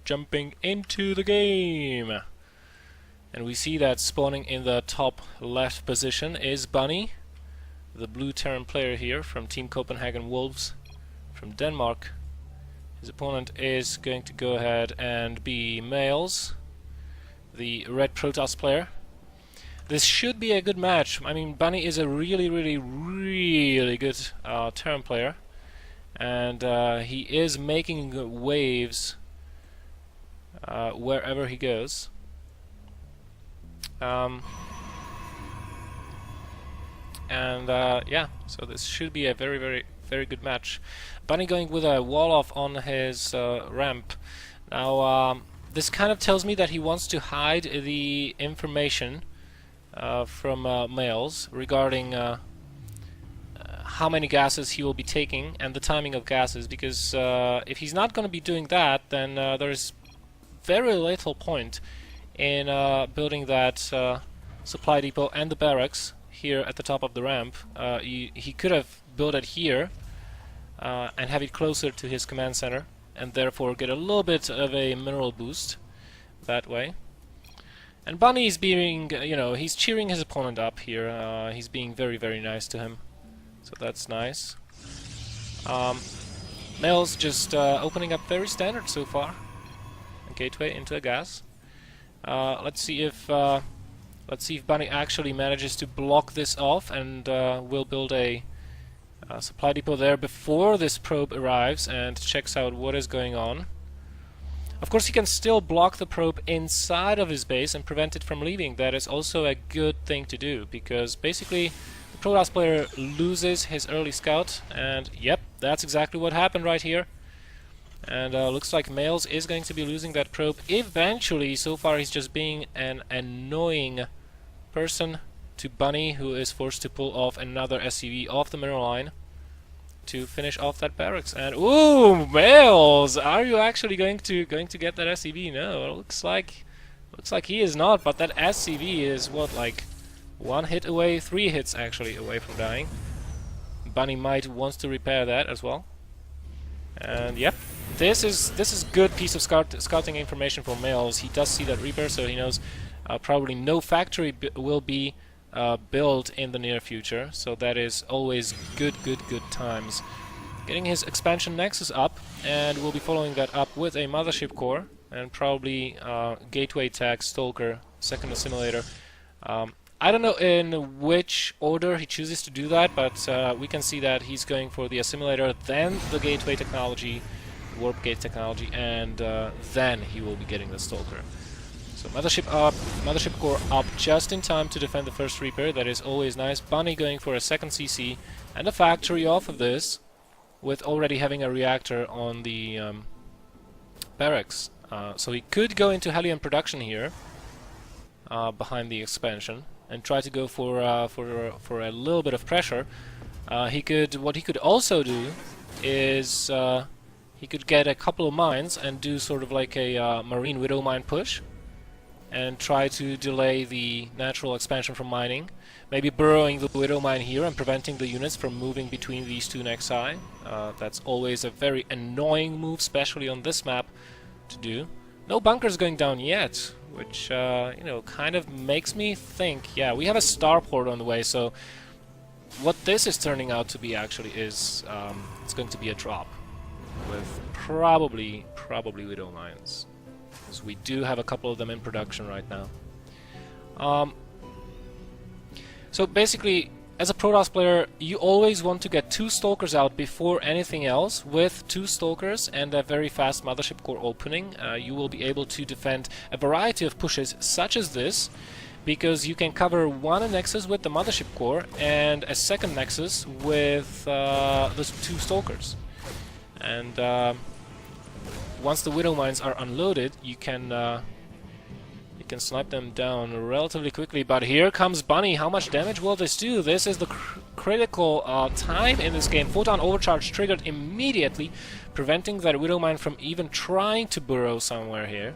Jumping into the game. And we see that spawning in the top left position is Bunny, the blue Terran player here from Team Copenhagen Wolves from Denmark. His opponent is going to go ahead and be MaLeS, the red Protoss player. This should be a good match. I mean, Bunny is a really good Terran player, and he is making waves wherever he goes. Yeah, so this should be a very good match. Bunny going with a wall off on his ramp. Now, this kind of tells me that he wants to hide the information from MaLeS regarding how many gases he will be taking and the timing of gases, because if he's not going to be doing that, then there's very little point in building that supply depot and the barracks here at the top of the ramp. He could have built it here and have it closer to his command center, and therefore get a little bit of a mineral boost that way. And Bunny is being, he's cheering his opponent up here. He's being very nice to him, so that's nice. MaLeS just opening up very standard so far. A gateway into a gas. Let's see if Bunny actually manages to block this off, and will build a supply depot there before this probe arrives and checks out what is going on. Of course, he can still block the probe inside of his base and prevent it from leaving. That is also a good thing to do, because basically the Protoss player loses his early scout, and yep, that's exactly what happened right here. And looks like MaLeS is going to be losing that probe eventually. So far he's just being an annoying person to Bunny, who is forced to pull off another SCV off the mineral line to finish off that barracks. And ooh, MaLeS, are you actually going to get that SCV? No, it looks like he is not. But that SCV is what, like 1 hit away, 3 hits actually away from dying. Bunny might wants to repair that as well. And yep, this is good piece of scouting information for MaLeS. He does see that Reaper, so he knows probably no factory will be built in the near future, so that is always good times. Getting his expansion nexus up, and we'll be following that up with a mothership core and probably gateway tag, stalker, second assimilator. I don't know in which order he chooses to do that, but we can see that he's going for the assimilator, then the gateway technology, warp gate technology, and then he will be getting the stalker. So mothership up, mothership core up just in time to defend the first Reaper. That is always nice. Bunny going for a second CC and a factory off of this, with already having a reactor on the barracks. So he could go into Hellion production here behind the expansion and try to go for a little bit of pressure. What he could also do is he could get a couple of mines and do sort of like a Marine Widow mine push, and try to delay the natural expansion from mining. Maybe burrowing the Widow mine here and preventing the units from moving between these two nexi. That's always a very annoying move, especially on this map, to do. No bunkers going down yet, which kind of makes me think, yeah, we have a starport on the way, so what this is turning out to be actually is it's going to be a drop with probably Widow mines. We do have a couple of them in production right now. So basically, as a Protoss player, you always want to get 2 stalkers out before anything else. With 2 stalkers and a very fast mothership core opening, you will be able to defend a variety of pushes such as this, because you can cover one nexus with the mothership core and a second nexus with those 2 stalkers. And once the Widow mines are unloaded, you can snipe them down relatively quickly. But here comes Bunny. How much damage will this do? This is the critical time in this game. Photon overcharge triggered immediately, preventing that Widow mine from even trying to burrow somewhere here.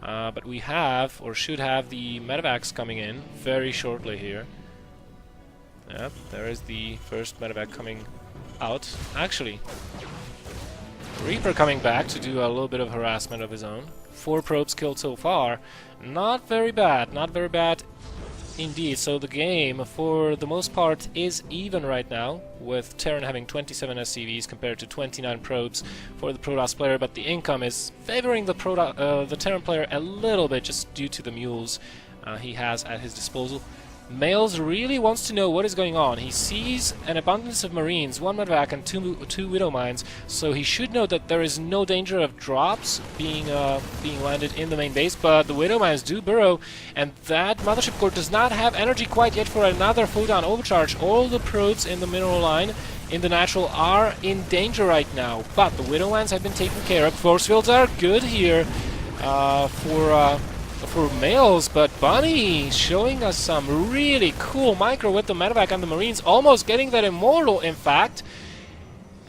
But we have, or should have, the medevacs coming in very shortly here. Yep, there is the first medevac coming out. Actually, Reaper coming back to do a little bit of harassment of his own. 4 probes killed so far. Not very bad, not very bad indeed. So the game, for the most part, is even right now, with Terran having 27 SCVs compared to 29 probes for the Protoss player, but the income is favoring the Terran player a little bit, just due to the mules he has at his disposal. MaLeS really wants to know what is going on. He sees an abundance of Marines, 1 Medvac and 2 Widow Mines, so he should know that there is no danger of drops being landed in the main base, but the Widow Mines do burrow, and that Mothership Core does not have energy quite yet for another photon overcharge. All the probes in the mineral line in the natural are in danger right now, but the Widow Mines have been taken care of. Force fields are good here for MaLeS, but Bunny showing us some really cool micro with the Medevac and the Marines, almost getting that Immortal, in fact.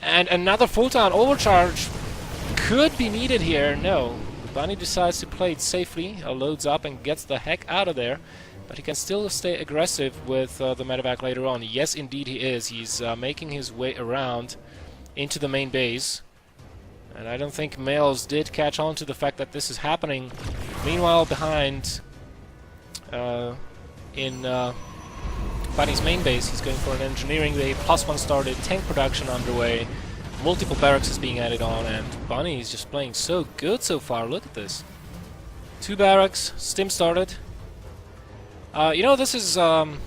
And another photon overcharge could be needed here. No, Bunny decides to play it safely, loads up and gets the heck out of there. But he can still stay aggressive with the Medevac later on. Yes, indeed he is. He's making his way around into the main base. And I don't think MaLeS did catch on to the fact that this is happening. Meanwhile, behind in Bunny's main base, he's going for an engineering. The +1 started, tank production underway, multiple barracks is being added on, and Bunny is just playing so good so far. Look at this. 2 barracks, stim started. You know, this is kind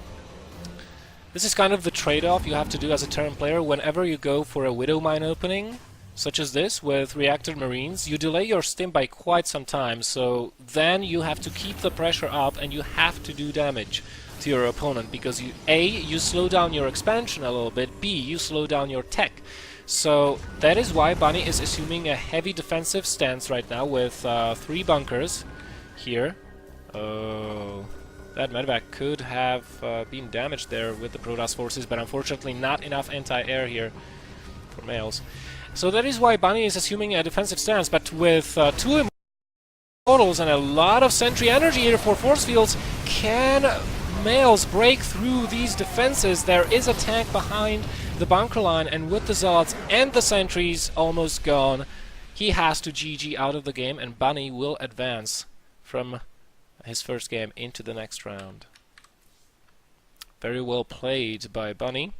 of the trade-off you have to do as a Terran player whenever you go for a Widow Mine opening, such as this, with reactor Marines. You delay your stim by quite some time, so then you have to keep the pressure up and you have to do damage to your opponent, because you slow down your expansion a little bit, B, you slow down your tech. So that is why Bunny is assuming a heavy defensive stance right now with 3 bunkers here. Oh, that Medevac could have been damaged there with the Protoss forces, but unfortunately not enough anti-air here for MaLeS. So that is why Bunny is assuming a defensive stance, but with 2 Immortals and a lot of sentry energy here for force fields, can MaLeS break through these defenses? There is a tank behind the bunker line, and with the Zealots and the sentries almost gone, he has to GG out of the game, and Bunny will advance from his first game into the next round. Very well played by Bunny.